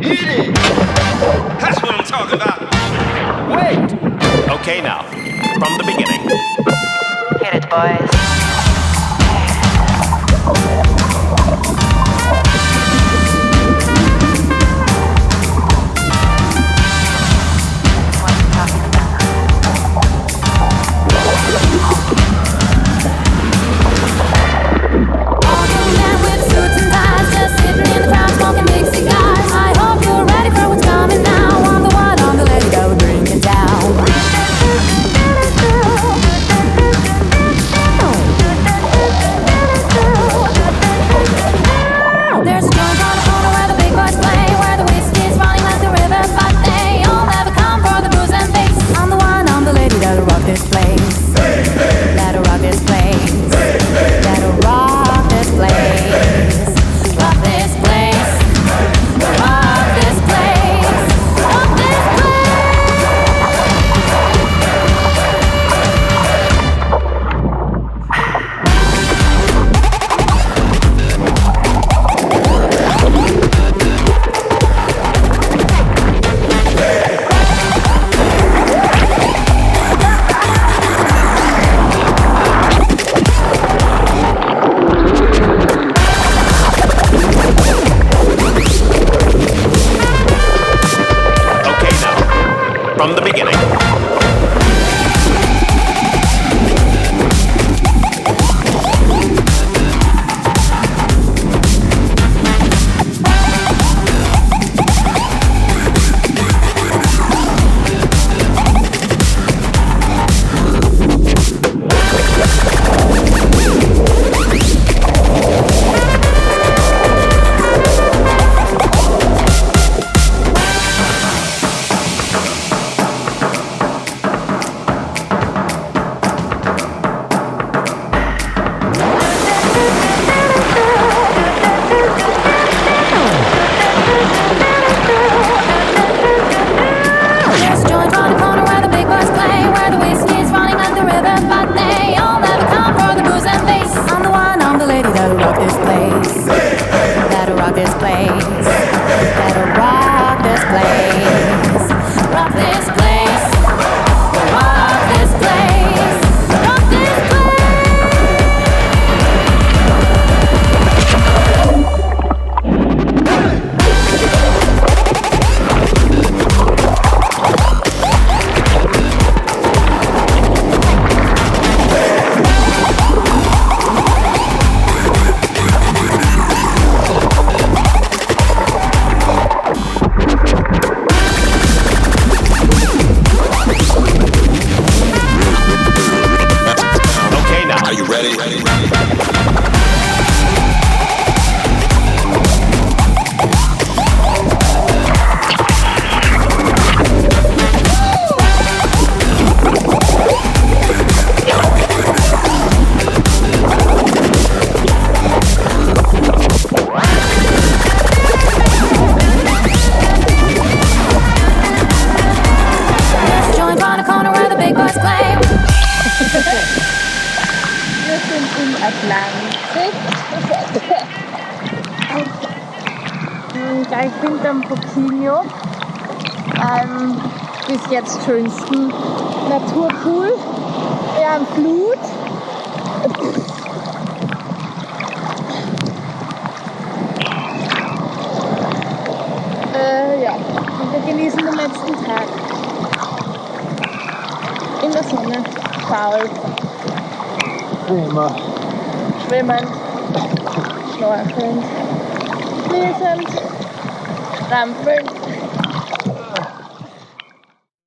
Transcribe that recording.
Eat it! That's what I'm talking about. Wait! Okay, now, from the beginning. Hit it, boys. From the beginning. Gleich hinterm Pico, bis jetzt schönsten Naturpool. Wir haben Flut. Ja, und wir genießen den letzten Tag in der Sonne, faul, schwimmend, schnorchelnd, lesend, strampelnd,